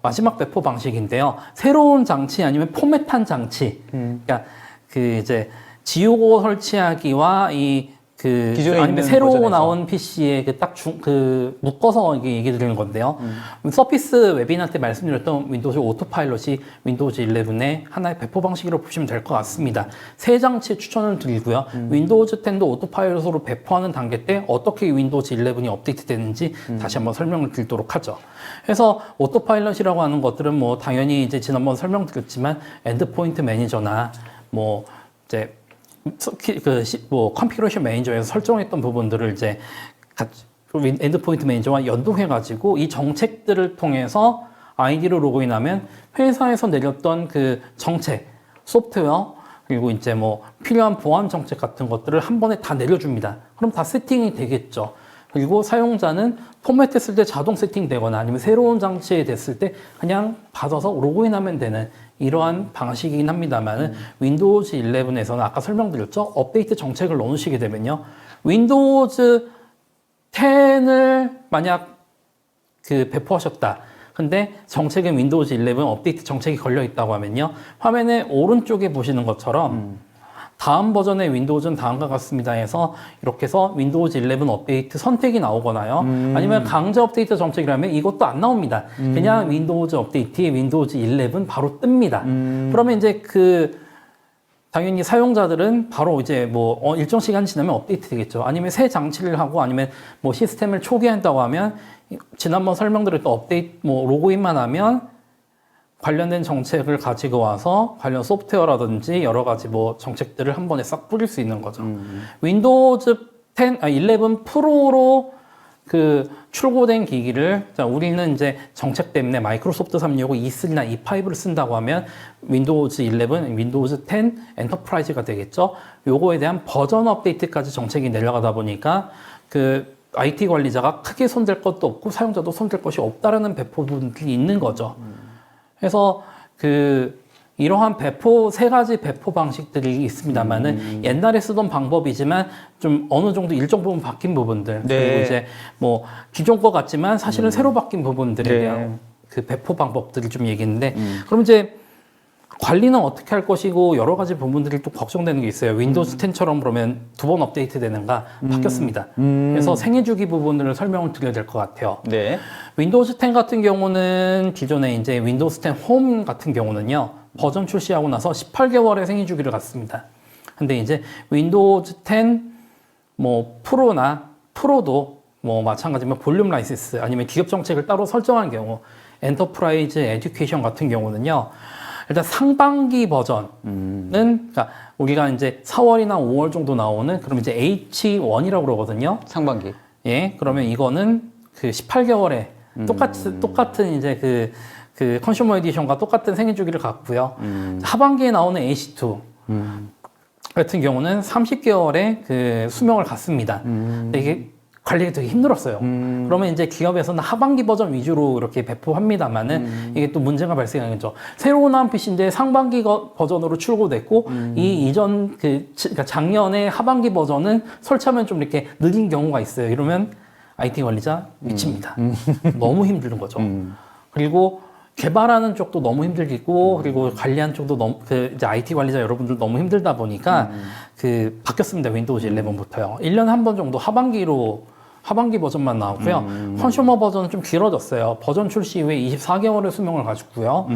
마지막 배포 방식인데요. 새로운 장치 아니면 포맷한 장치. 그러니까 이제 지우고 설치하기와 기존에 아니면 있는 새로 버전에서. 나온 PC에 묶어서 얘기 드리는 건데요. 서피스 웨비나 때 말씀드렸던 윈도우즈 오토파일럿이 윈도우즈 11의 하나의 배포 방식으로 보시면 될 것 같습니다. 세 장치 추천을 드리고요. 윈도우즈 10도 오토파일럿으로 배포하는 단계 때 어떻게 윈도우즈 11이 업데이트 되는지 다시 한번 설명을 드리도록 하죠. 그래서 오토파일럿이라고 하는 것들은 당연히 이제 지난번 설명드렸지만 엔드포인트 매니저나 이제 컨피그레이션 매니저에서 설정했던 부분들을 이제 엔드포인트 매니저와 연동해가지고 이 정책들을 통해서 아이디로 로그인하면 회사에서 내렸던 그 정책, 소프트웨어, 그리고 이제 뭐 필요한 보안 정책 같은 것들을 한 번에 다 내려줍니다. 그럼 다 세팅이 되겠죠. 그리고 사용자는 포맷했을 때 자동 세팅되거나 아니면 새로운 장치에 됐을 때 그냥 받아서 로그인하면 되는 이러한 방식이긴 합니다만 윈도우즈 11에서는 아까 설명드렸죠. 업데이트 정책을 넣으시게 되면요. 윈도우즈 10을 만약 그 배포하셨다. 근데 정책은 윈도우즈 11 업데이트 정책이 걸려 있다고 하면요. 화면의 오른쪽에 보시는 것처럼 다음 버전의 윈도우즈는 다음과 같습니다 해서 이렇게 해서 윈도우즈 11 업데이트 선택이 나오거나요. 아니면 강제 업데이트 정책이라면 이것도 안 나옵니다. 그냥 윈도우즈 업데이트에 윈도우즈 11 바로 뜹니다. 그러면 이제 당연히 사용자들은 바로 이제 뭐 일정 시간 지나면 업데이트 되겠죠. 아니면 새 장치를 하고 아니면 뭐 시스템을 초기화한다고 하면 지난번 설명드렸던 업데이트 뭐 로그인만 하면 관련된 정책을 가지고 와서 관련 소프트웨어라든지 여러 가지 뭐 정책들을 한 번에 싹 뿌릴 수 있는 거죠. 윈도우즈 11 프로로 그 출고된 기기를 우리는 이제 정책 때문에 마이크로소프트 365, E3나 E5를 쓴다고 하면 윈도우즈 11, 윈도우즈 10 엔터프라이즈가 되겠죠. 요거에 대한 버전 업데이트까지 정책이 내려가다 보니까 그 IT 관리자가 크게 손댈 것도 없고 사용자도 손댈 것이 없다라는 배포 부분들이 있는 거죠. 그래서 이러한 세 가지 배포 방식들이 있습니다만은 옛날에 쓰던 방법이지만 좀 어느 정도 일정 부분 바뀐 부분들 네. 그리고 이제 뭐 기존 거 같지만 사실은 새로 바뀐 부분들에 대한 그 배포 방법들을 좀 얘기했는데 그럼 이제 관리는 어떻게 할 것이고 여러 가지 부분들이 또 걱정되는 게 있어요. 윈도우즈 10처럼 그러면 2번 업데이트 되는가 바뀌었습니다. 그래서 생애 주기 부분을 설명을 드려야 될 것 같아요. 네. 윈도우즈 10 같은 경우는 기존에 이제 윈도우즈 10 홈 같은 경우는요. 버전 출시하고 나서 18개월의 생애 주기를 갖습니다. 근데 이제 윈도우즈 10 뭐 프로나 프로도 뭐 마찬가지면 볼륨 라이센스 아니면 기업 정책을 따로 설정한 경우 엔터프라이즈 에듀케이션 같은 경우는요. 일단 상반기 버전은 그러니까 우리가 이제 4월이나 5월 정도 나오는 그럼 이제 H1이라고 그러거든요. 상반기. 예, 그러면 이거는 그 18개월에 똑같은 이제 그 컨슈머 에디션과 똑같은 생애 주기를 갖고요. 하반기에 나오는 AC2 같은 경우는 30개월의 그 수명을 갖습니다. 근데 이게 관리가 되게 힘들었어요. 그러면 이제 기업에서는 하반기 버전 위주로 이렇게 배포합니다만은 이게 또 문제가 발생하겠죠. 새로 나온 PC인데 상반기 버전으로 출고됐고 이 이전 그러니까 작년에 하반기 버전은 설치하면 좀 이렇게 느린 경우가 있어요. 이러면 IT 관리자 미칩니다. 너무 힘든 거죠. 그리고 개발하는 쪽도 너무 힘들겠고 그리고 관리하는 쪽도 너무 이제 IT 관리자 여러분들 너무 힘들다 보니까 바뀌었습니다. 윈도우즈 11부터요. 1년에 한 번 정도 하반기 버전만 나오고요. 컨슈머 버전은 좀 길어졌어요. 버전 출시 이후에 24개월의 수명을 가지고요.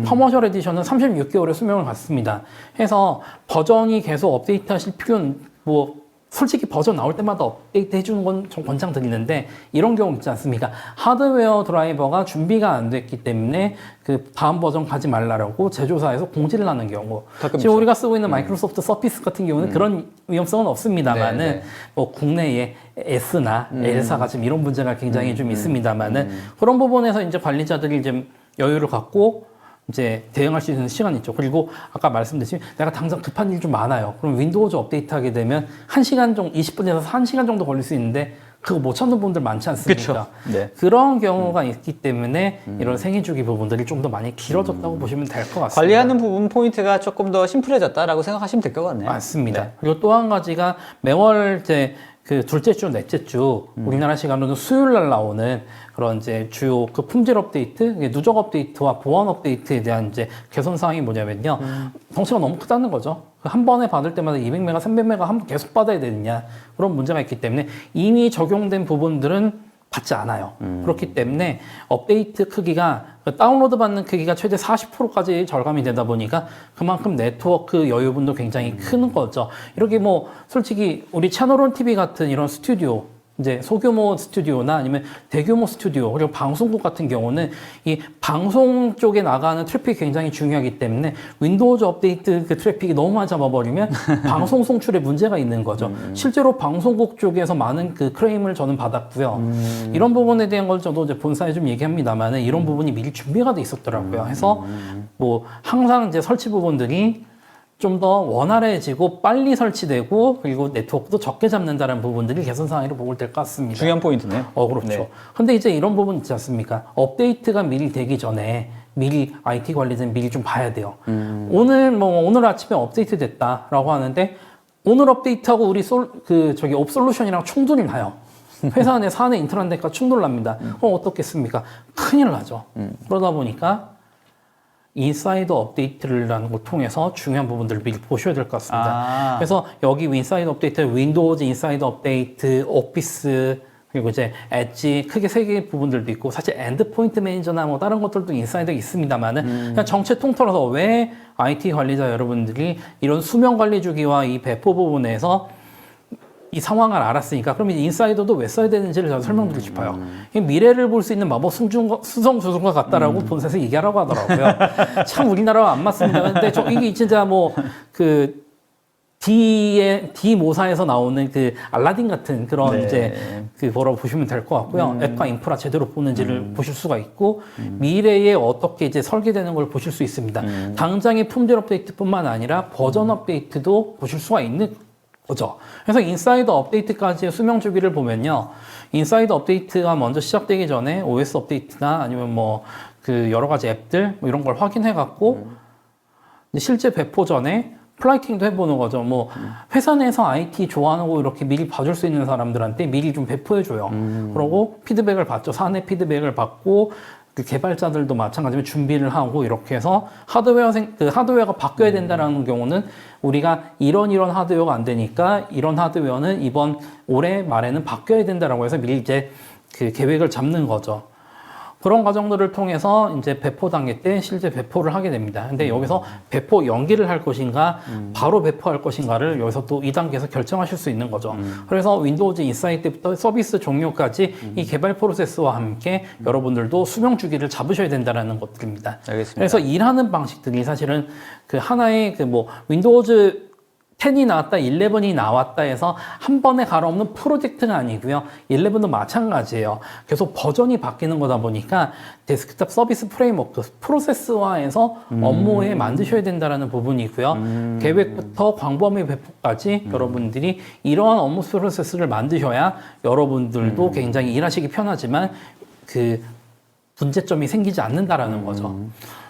커머셜 에디션은 36개월의 수명을 갖습니다. 해서 버전이 계속 업데이트 하실 필요는 뭐 솔직히 버전 나올 때마다 업데이트 해주는 건 좀 권장드리는데 이런 경우 있지 않습니까? 하드웨어 드라이버가 준비가 안 됐기 때문에 그 다음 버전 가지 말라고 제조사에서 공지를 하는 경우 지금 우리가 쓰고 있는 마이크로소프트 서피스 같은 경우는 그런 위험성은 없습니다만은 뭐 국내에 S나 L사가 지금 이런 문제가 굉장히 좀 있습니다만은 그런 부분에서 이제 관리자들이 좀 여유를 갖고 이제 대응할 수 있는 시간이 있죠. 그리고 아까 말씀드린 내가 당장 급한 일이 좀 많아요. 그럼 윈도우즈 업데이트 하게 되면 1시간 정도, 20분에서 1시간 정도 걸릴 수 있는데 그거 못 찾는 분들 많지 않습니까? 네. 그런 경우가 있기 때문에 이런 생애 주기 부분들이 좀 더 많이 길어졌다고 보시면 될 것 같습니다. 관리하는 부분 포인트가 조금 더 심플해졌다라고 생각하시면 될 것 같네요. 맞습니다. 그리고 또 한 가지가 매월 이제 그 둘째 주, 넷째 주 우리나라 시간으로는 수요일 날 나오는 그런 이제 주요 그 품질 업데이트, 누적 업데이트와 보안 업데이트에 대한 이제 개선 사항이 뭐냐면요. 덩치가 너무 크다는 거죠. 한 번에 받을 때마다 200메가, 300메가 한 번 계속 받아야 되느냐. 그런 문제가 있기 때문에 이미 적용된 부분들은 받지 않아요. 그렇기 때문에 업데이트 크기가 다운로드 받는 크기가 최대 40%까지 절감이 되다 보니까 그만큼 네트워크 여유분도 굉장히 큰 거죠. 이렇게 뭐 솔직히 우리 채널온 TV 같은 이런 스튜디오 이제 소규모 스튜디오나 아니면 대규모 스튜디오 그리고 방송국 같은 경우는 이 방송 쪽에 나가는 트래픽이 굉장히 중요하기 때문에 윈도우즈 업데이트 그 트래픽이 너무 많이 잡아버리면 방송 송출에 문제가 있는 거죠. 실제로 방송국 쪽에서 많은 그 클레임을 저는 받았고요. 이런 부분에 대한 걸 저도 이제 본사에 좀 얘기합니다만은 이런 부분이 미리 준비가 돼 있었더라고요. 해서 뭐 항상 이제 설치 부분들이 좀 더 원활해지고 빨리 설치되고 그리고 네트워크도 적게 잡는다는 부분들이 개선 사항으로 보고 될 것 같습니다. 중요한 포인트네요. 그렇죠. 네. 근데 이제 이런 부분 있지 않습니까? 업데이트가 미리 되기 전에 미리 IT 관리자는 미리 좀 봐야 돼요. 오늘 아침에 업데이트 됐다라고 하는데 오늘 업데이트하고 우리 옵솔루션이랑 충돌이 나요. 회사 안에 사내 인트라넷과 충돌 납니다. 그럼 어떻겠습니까? 큰일 나죠. 그러다 보니까 인사이더 업데이트라는 걸 통해서 중요한 부분들을 미리 보셔야 될 것 같습니다. 그래서 여기 인사이더 업데이트, 윈도우즈 인사이더 업데이트, 오피스, 그리고 이제 엣지 크게 세 개의 부분들도 있고 사실 엔드포인트 매니저나 뭐 다른 것들도 인사이더가 있습니다만은 그냥 정체 통틀어서 왜 IT 관리자 여러분들이 이런 수명 관리 주기와 이 배포 부분에서 이 상황을 알았으니까 그러면 인사이더도 왜 써야 되는지를 제가 설명드리고 싶어요. 이 미래를 볼 수 있는 마법 수성수성과 같다라고 본사에서 얘기하라고 하더라고요. 참 우리나라와 안 맞습니다. 근데 이게 진짜 D 모사에서 나오는 그 알라딘 같은 그런 네. 이제 그거라고 보시면 될 것 같고요. 앱과 인프라 제대로 보는지를 보실 수가 있고 미래에 어떻게 이제 설계되는 걸 보실 수 있습니다. 당장의 품질 업데이트뿐만 아니라 버전 업데이트도 보실 수가 있는 거죠. 그래서 인사이더 업데이트까지의 수명 주기를 보면요. 인사이더 업데이트가 먼저 시작되기 전에 OS 업데이트나 아니면 그 여러 가지 앱들 이런 걸 확인해 갖고 실제 배포 전에 플라이팅도 해보는 거죠. 회사 내에서 IT 좋아하고 이렇게 미리 봐줄 수 있는 사람들한테 미리 좀 배포해줘요. 그러고 피드백을 받죠. 사내 피드백을 받고 그 개발자들도 마찬가지로 준비를 하고 이렇게 해서 하드웨어가 바뀌어야 된다는 경우는 우리가 이런 하드웨어가 안 되니까 이런 하드웨어는 이번 올해 말에는 바뀌어야 된다라고 해서 미리 이제 그 계획을 잡는 거죠. 그런 과정들을 통해서 이제 배포 단계 때 실제 배포를 하게 됩니다. 근데 여기서 배포 연기를 할 것인가, 바로 배포할 것인가를 여기서 또 2단계에서 결정하실 수 있는 거죠. 그래서 윈도우즈 인사이트 때부터 서비스 종료까지 이 개발 프로세스와 함께 여러분들도 수명 주기를 잡으셔야 된다는 것들입니다. 알겠습니다. 그래서 일하는 방식들이 사실은 그 하나의 윈도우즈 10이 나왔다, 11이 나왔다 해서 한 번에 갈아엎는 프로젝트가 아니고요. 11도 마찬가지예요. 계속 버전이 바뀌는 거다 보니까 데스크탑 서비스 프레임워크, 프로세스화해서 업무에 만드셔야 된다는 부분이고요. 계획부터 광범위 배포까지 여러분들이 이러한 업무 프로세스를 만드셔야 여러분들도 굉장히 일하시기 편하지만 그 문제점이 생기지 않는다라는 거죠.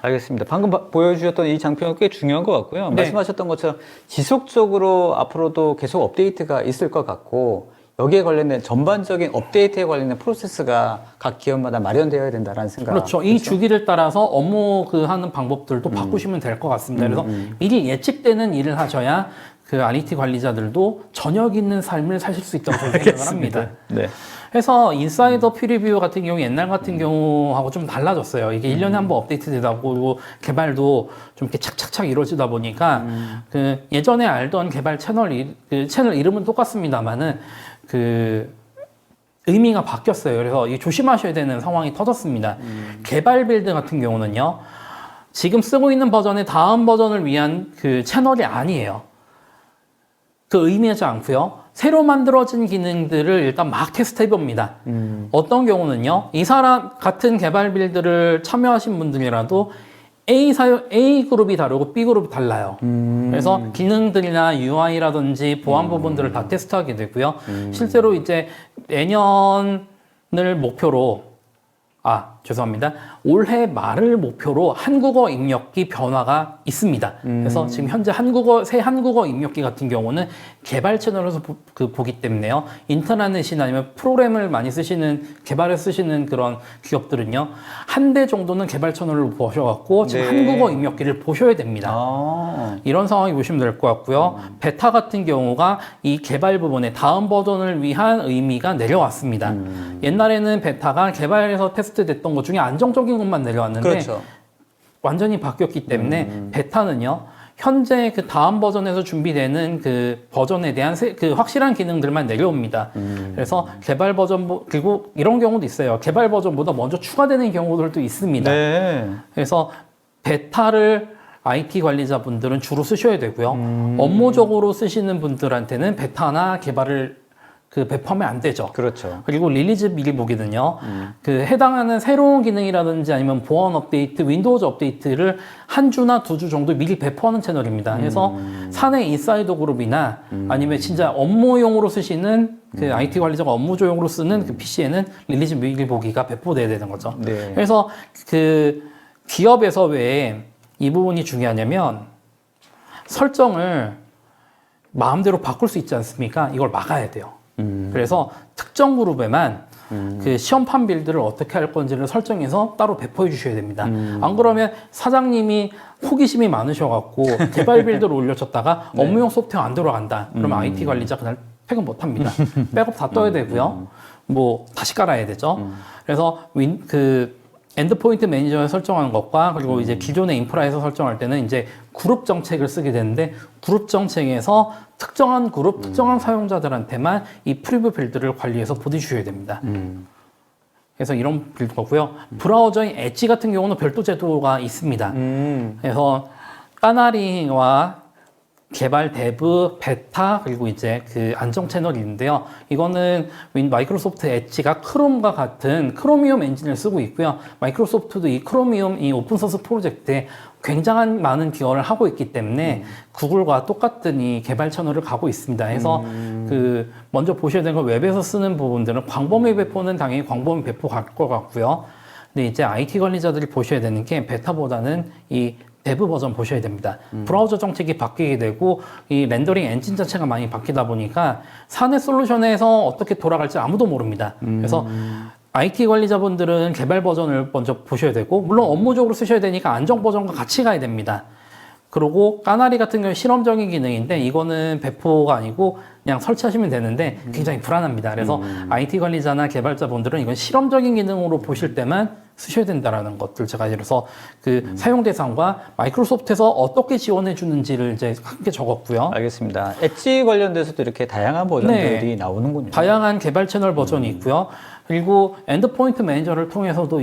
알겠습니다. 방금 보여주셨던 이 장표는 꽤 중요한 것 같고요. 네. 말씀하셨던 것처럼 지속적으로 앞으로도 계속 업데이트가 있을 것 같고 여기에 관련된 전반적인 업데이트에 관련된 프로세스가 각 기업마다 마련되어야 된다는 생각. 그렇죠. 이 주기를 따라서 업무 하는 방법들도 바꾸시면 될 것 같습니다. 그래서 미리 예측되는 일을 하셔야 그 IT 관리자들도 저녁 있는 삶을 사실 수 있다고 저는 생각을 합니다. 네. 그래서 인사이더 피리뷰 같은 경우 옛날 같은 경우하고 좀 달라졌어요. 이게 1년에 한 번 업데이트 되다 보고 개발도 좀 이렇게 착착착 이루어지다 보니까 그 예전에 알던 개발 채널 이름은 똑같습니다만은 그 의미가 바뀌었어요. 그래서 이 조심하셔야 되는 상황이 터졌습니다. 개발 빌드 같은 경우는요. 지금 쓰고 있는 버전의 다음 버전을 위한 그 채널이 아니에요. 그 의미하지 않고요. 새로 만들어진 기능들을 일단 막 테스트 해봅니다. 어떤 경우는요. 이 사람 같은 개발 빌드를 참여하신 분들이라도 A 그룹이 다르고 B 그룹이 달라요. 그래서 기능들이나 UI라든지 보안 부분들을 다 테스트하게 되고요. 실제로 이제 내년을 목표로 죄송합니다. 올해 말을 목표로 한국어 입력기 변화가 있습니다. 그래서 지금 현재 새 한국어 입력기 같은 경우는 개발 채널에서 보기 때문에요. 인터넷이나 아니면 프로그램을 많이 개발에 쓰시는 그런 기업들은요. 한 대 정도는 개발 채널로 보셔갖고 지금 네. 한국어 입력기를 보셔야 됩니다. 이런 상황이 보시면 될 것 같고요. 베타 같은 경우가 이 개발 부분에 다음 버전을 위한 의미가 내려왔습니다. 옛날에는 베타가 개발에서 테스트됐던 것 중에 안정적인 것만 내려왔는데 그렇죠. 완전히 바뀌었기 때문에 베타는요. 현재 그 다음 버전에서 준비되는 그 버전에 대한 그 확실한 기능들만 내려옵니다. 그래서 개발 버전, 그리고 이런 경우도 있어요. 개발 버전보다 먼저 추가되는 경우들도 있습니다. 네. 그래서 베타를 IT 관리자분들은 주로 쓰셔야 되고요. 업무적으로 쓰시는 분들한테는 베타나 개발을 배포하면 안 되죠. 그렇죠. 그리고 릴리즈 미리 보기는요. 해당하는 새로운 기능이라든지 아니면 보안 업데이트, 윈도우즈 업데이트를 한 주나 두 주 정도 미리 배포하는 채널입니다. 그래서 사내 인사이더 그룹이나 아니면 진짜 업무용으로 쓰시는 IT 관리자가 업무조용으로 쓰는 그 PC에는 릴리즈 미리 보기가 배포돼야 되는 거죠. 네. 그래서 기업에서 왜 이 부분이 중요하냐면 설정을 마음대로 바꿀 수 있지 않습니까? 이걸 막아야 돼요. 그래서 특정 그룹에만 시험판 빌드를 어떻게 할 건지를 설정해서 따로 배포해 주셔야 됩니다. 안 그러면 사장님이 호기심이 많으셔갖고 개발 빌드를 올려줬다가 네. 업무용 소프트웨어 안 들어간다. 그러면 IT 관리자 그날 퇴근 못 합니다. 백업 다 떠야 되고요. 뭐 다시 깔아야 되죠. 그래서 엔드포인트 매니저에 설정하는 것과 그리고 이제 기존의 인프라에서 설정할 때는 이제 그룹 정책을 쓰게 되는데 그룹 정책에서 특정한 그룹, 특정한 사용자들한테만 이 프리뷰 빌드를 관리해서 보내주셔야 됩니다. 그래서 이런 빌드고요. 브라우저인 엣지 같은 경우는 별도 제도가 있습니다. 그래서 까나리와 개발 데브, 베타, 그리고 이제 안정 채널이 있는데요. 이거는 마이크로소프트 엣지가 크롬과 같은 크로미움 엔진을 쓰고 있고요. 마이크로소프트도 이 크로미움, 이 오픈소스 프로젝트에 굉장한 많은 기여를 하고 있기 때문에 구글과 똑같은 이 개발 채널을 가고 있습니다. 그래서 먼저 보셔야 되는 건 웹에서 쓰는 부분들은 광범위 배포는 당연히 광범위 배포 갈 것 같고요. 근데 이제 IT 관리자들이 보셔야 되는 게 베타보다는 이 데브 버전 보셔야 됩니다. 브라우저 정책이 바뀌게 되고 이 렌더링 엔진 자체가 많이 바뀌다 보니까 사내 솔루션에서 어떻게 돌아갈지 아무도 모릅니다. 그래서 IT 관리자분들은 개발 버전을 먼저 보셔야 되고 물론 업무적으로 쓰셔야 되니까 안정 버전과 같이 가야 됩니다. 그리고 까나리 같은 경우는 실험적인 기능인데 이거는 배포가 아니고 그냥 설치하시면 되는데 굉장히 불안합니다. 그래서 IT 관리자나 개발자분들은 이건 실험적인 기능으로 보실 때만 쓰셔야 된다라는 것들 제가 그래서 사용 대상과 마이크로소프트에서 어떻게 지원해 주는지를 이제 함께 적었고요. 알겠습니다. 엣지 관련돼서도 이렇게 다양한 버전들이 나오는군요. 다양한 개발 채널 버전이 있고요. 그리고 엔드포인트 매니저를 통해서도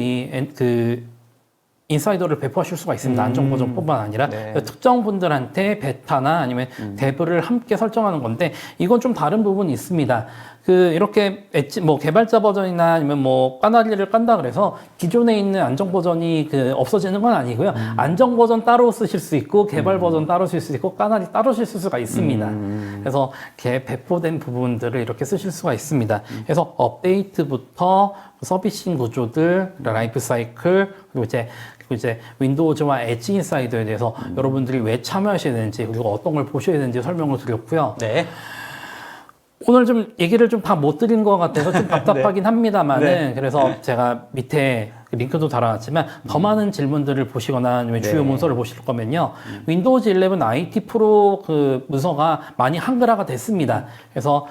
인사이더를 배포하실 수가 있습니다. 안정 버전뿐만 아니라 네. 특정 분들한테 베타나 아니면 데브를 함께 설정하는 건데 이건 좀 다른 부분이 있습니다. 이렇게 엣지 개발자 버전이나 아니면 까나리를 깐다 그래서 기존에 있는 안정 버전이 없어지는 건 아니고요. 안정 버전 따로 쓰실 수 있고 개발 버전 따로 쓰실 수 있고 까나리 따로 쓰실 수가 있습니다. 그래서 배포된 부분들을 이렇게 쓰실 수가 있습니다. 그래서 업데이트부터 서비싱 구조들, 라이프 사이클 그리고 이제 윈도우즈와 엣지 인사이더에 대해서 여러분들이 왜 참여하셔야 되는지 그리고 어떤 걸 보셔야 되는지 설명을 드렸고요. 네. 오늘 좀 얘기를 좀 다 못 드린 것 같아서 좀 답답하긴 합니다만은 네. 그래서 제가 밑에 링크도 달아놨지만 더 많은 질문들을 보시거나 아니면 주요 문서를 보실 거면요. 윈도우즈 11 IT 프로 문서가 많이 한글화가 됐습니다. 그래서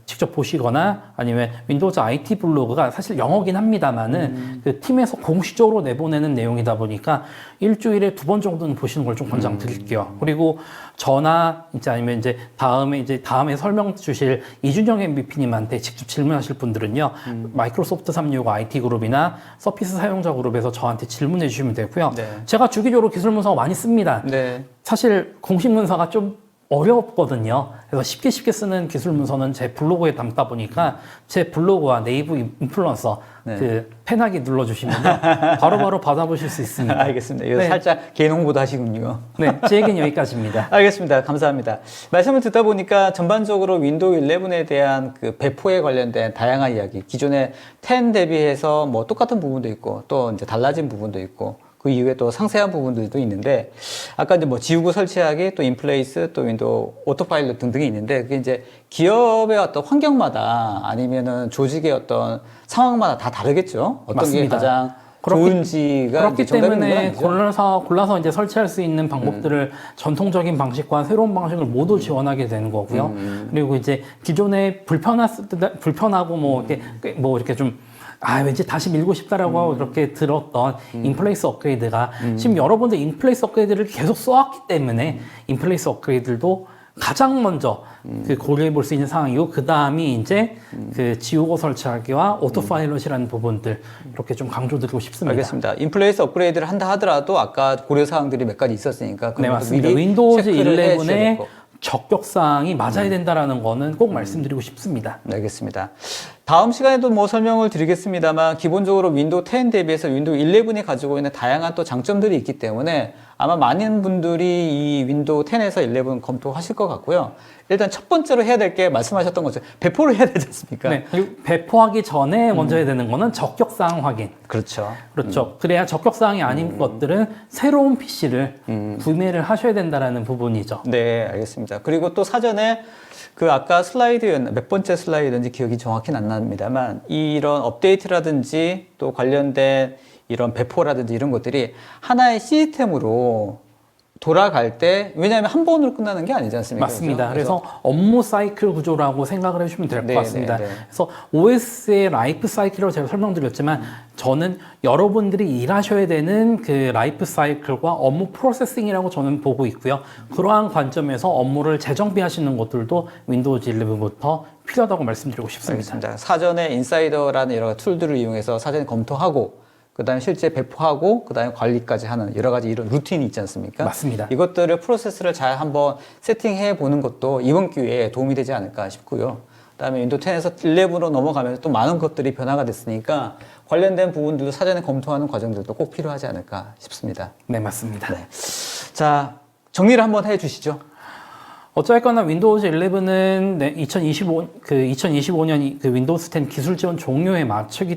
직접 보시거나 아니면 윈도우즈 IT 블로그가 사실 영어긴 합니다만은 팀에서 공식적으로 내보내는 내용이다 보니까 일주일에 2번 정도는 보시는 걸 좀 권장드릴게요. 그리고 저나 아니면 다음에 설명 주실 이준영 MVP님한테 직접 질문하실 분들은요. 마이크로소프트 365 IT 그룹이나 서피스 사용자 그룹에서 저한테 질문해 주시면 되고요. 네. 제가 주기적으로 기술 문서 많이 씁니다. 네. 사실 공식 문서가 좀 어렵거든요. 그래서 쉽게 쓰는 기술 문서는 제 블로그에 담다 보니까 제 블로그와 네이버 인플루언서 펜하기 눌러주시면 바로바로 받아보실 수 있습니다. 알겠습니다. 이거 살짝 개농부도 하시군요. 네, 제 얘기는 여기까지입니다. 알겠습니다. 감사합니다. 말씀을 듣다 보니까 전반적으로 윈도우 11에 대한 배포에 관련된 다양한 이야기, 기존의 10 대비해서 똑같은 부분도 있고 또 이제 달라진 부분도 있고 그 이후에 또 상세한 부분들도 있는데 아까 이제 지우고 설치하기 또 인플레이스 또 윈도우 오토파일럿 등등이 있는데 그게 이제 기업의 어떤 환경마다 아니면은 조직의 어떤 상황마다 다 다르겠죠. 어떤 맞습니다. 게 가장 좋은지가 그렇기 이제 정답이 때문에 있는 건 골라서 이제 설치할 수 있는 방법들을 전통적인 방식과 새로운 방식을 모두 지원하게 되는 거고요. 그리고 이제 기존에 불편하고 이렇게 좀 왠지 다시 밀고 싶다라고 하고 그렇게 들었던 인플레이스 업그레이드가 지금 여러분들 인플레이스 업그레이드를 계속 써왔기 때문에 인플레이스 업그레이드도 가장 먼저 그 고려해 볼 수 있는 상황이고, 그 다음이 이제 그 지우고 설치하기와 오토 파일럿이라는 부분들 이렇게 좀 강조드리고 싶습니다. 알겠습니다. 인플레이스 업그레이드를 한다 하더라도 아까 고려 사항들이 몇 가지 있었으니까 네, 맞습니다. 미리 윈도우즈 체크를 해주셔야 11의 되고. 적격사항이 맞아야 된다라는 거는 꼭 말씀드리고 싶습니다. 네, 알겠습니다. 다음 시간에도 뭐 설명을 드리겠습니다만 기본적으로 윈도우 10 대비해서 윈도우 11이 가지고 있는 다양한 또 장점들이 있기 때문에 아마 많은 분들이 이 윈도우 10에서 11 검토하실 것 같고요. 일단 첫 번째로 해야 될 게 말씀하셨던 것처럼 배포를 해야 되지 않습니까? 네, 그리고 배포하기 전에 먼저 해야 되는 거는 적격사항 확인. 그렇죠. 그렇죠. 그래야 적격사항이 아닌 것들은 새로운 PC를 구매를 하셔야 된다라는 부분이죠. 네, 알겠습니다. 그리고 또 사전에 그 아까 슬라이드였나 몇 번째 슬라이드인지 기억이 정확히는 안 납니다만 이런 업데이트라든지 또 관련된 이런 배포라든지 이런 것들이 하나의 시스템으로 돌아갈 때, 왜냐하면 한 번으로 끝나는 게 아니지 않습니까? 맞습니다. 그렇죠? 그래서 업무 사이클 구조라고 생각을 해주시면 될 것 네, 같습니다. 네, 네. 그래서 OS의 라이프 사이클로 제가 설명드렸지만 저는 여러분들이 일하셔야 되는 그 라이프 사이클과 업무 프로세싱이라고 저는 보고 있고요. 그러한 관점에서 업무를 재정비하시는 것들도 윈도우즈 11부터 필요하다고 말씀드리고 싶습니다. 알겠습니다. 사전에 인사이더라는 여러 가지 툴들을 이용해서 사전에 검토하고 그 다음에 실제 배포하고 그 다음에 관리까지 하는 여러 가지 이런 루틴이 있지 않습니까? 맞습니다. 이것들을 프로세스를 잘 한번 세팅해 보는 것도 이번 기회에 도움이 되지 않을까 싶고요. 그 다음에 윈도우 10에서 11으로 넘어가면서 또 많은 것들이 변화가 됐으니까 관련된 부분들도 사전에 검토하는 과정들도 꼭 필요하지 않을까 싶습니다. 네, 맞습니다. 네. 자, 정리를 한번 해 주시죠. 어쨌거나 윈도우즈 11은 2025년 그 윈도우스 10 기술 지원 종료에 맞추기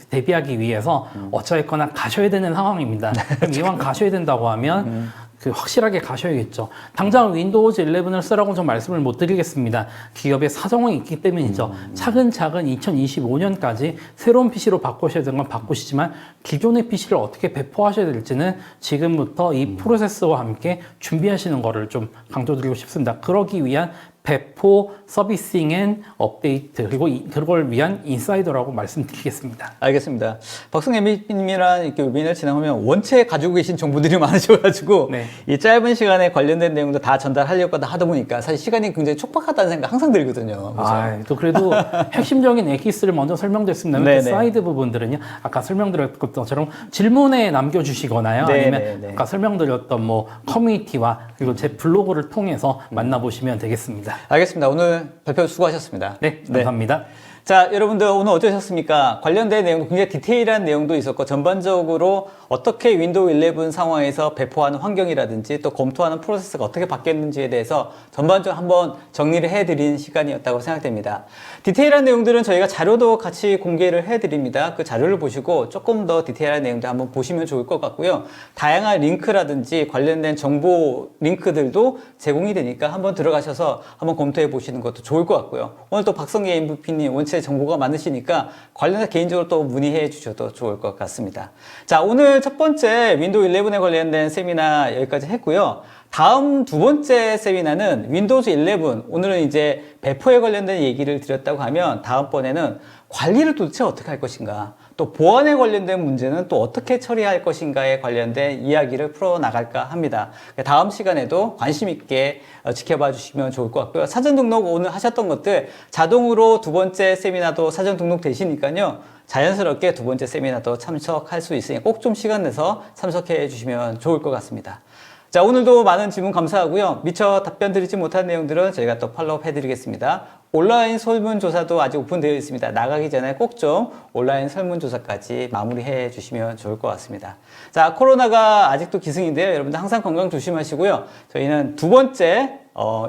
대비하기 위해서 어쨌거나 가셔야 되는 상황입니다. 그럼 이왕 가셔야 된다고 하면 그 확실하게 가셔야겠죠. 당장 윈도우즈 11을 쓰라고 좀 말씀을 못 드리겠습니다. 기업의 사정이 있기 때문이죠. 차근차근 2025년까지 새로운 PC로 바꾸셔야 되는 건 바꾸시지만 기존의 PC를 어떻게 배포하셔야 될지는 지금부터 이 프로세스와 함께 준비하시는 거를 좀 강조드리고 싶습니다. 그러기 위한 배포, 서비싱 앤 업데이트, 그리고 그걸 위한 인사이더라고 말씀드리겠습니다. 알겠습니다. 박승혜님이랑 이렇게 웨비나를 진행하면 원체 가지고 계신 정보들이 많으셔가지고 네. 이 짧은 시간에 관련된 내용도 다 전달하려고 하다 보니까 사실 시간이 굉장히 촉박하다는 생각 항상 들거든요. 그래서. 또 그래도 핵심적인 엑기스를 먼저 설명드렸습니다. 네네. 그 사이드 부분들은요, 아까 설명드렸던 것처럼 질문에 남겨주시거나요. 아니면 네네네. 아까 설명드렸던 뭐 커뮤니티와 그리고 제 블로그를 통해서 만나보시면 되겠습니다. 알겠습니다. 오늘 발표 수고하셨습니다. 네, 감사합니다. 자, 여러분들 오늘 어떠셨습니까? 관련된 내용도 굉장히 디테일한 내용도 있었고 전반적으로 어떻게 윈도우 11 상황에서 배포하는 환경이라든지 또 검토하는 프로세스가 어떻게 바뀌었는지에 대해서 전반적으로 한번 정리를 해드린 시간이었다고 생각됩니다. 디테일한 내용들은 저희가 자료도 같이 공개를 해드립니다. 그 자료를 보시고 조금 더 디테일한 내용들 한번 보시면 좋을 것 같고요. 다양한 링크라든지 관련된 정보 링크들도 제공이 되니까 한번 들어가셔서 한번 검토해 보시는 것도 좋을 것 같고요. 오늘 또 박성계 MVP님 원체 정보가 많으시니까 관련해서 개인적으로 또 문의해 주셔도 좋을 것 같습니다. 자, 오늘 첫 번째 윈도우 11에 관련된 세미나 여기까지 했고요. 다음 두 번째 세미나는 윈도우즈 11, 오늘은 이제 배포에 관련된 얘기를 드렸다고 하면 다음번에는 관리를 도대체 어떻게 할 것인가, 또 보안에 관련된 문제는 또 어떻게 처리할 것인가에 관련된 이야기를 풀어나갈까 합니다. 다음 시간에도 관심 있게 지켜봐 주시면 좋을 것 같고요. 사전 등록 오늘 하셨던 것들 자동으로 두 번째 세미나도 사전 등록 되시니까요. 자연스럽게 두 번째 세미나도 참석할 수 있으니 꼭 좀 시간 내서 참석해 주시면 좋을 것 같습니다. 자, 오늘도 많은 질문 감사하고요. 미처 답변 드리지 못한 내용들은 저희가 또 팔로우업 해드리겠습니다. 온라인 설문조사도 아직 오픈되어 있습니다. 나가기 전에 꼭 좀 온라인 설문조사까지 마무리해 주시면 좋을 것 같습니다. 자, 코로나가 아직도 기승인데요. 여러분들 항상 건강 조심하시고요. 저희는 두 번째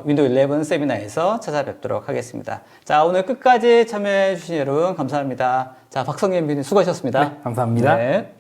윈도우 11 세미나에서 찾아뵙도록 하겠습니다. 자, 오늘 끝까지 참여해 주신 여러분 감사합니다. 자, 박성현 PD님 수고하셨습니다. 네, 감사합니다. 네.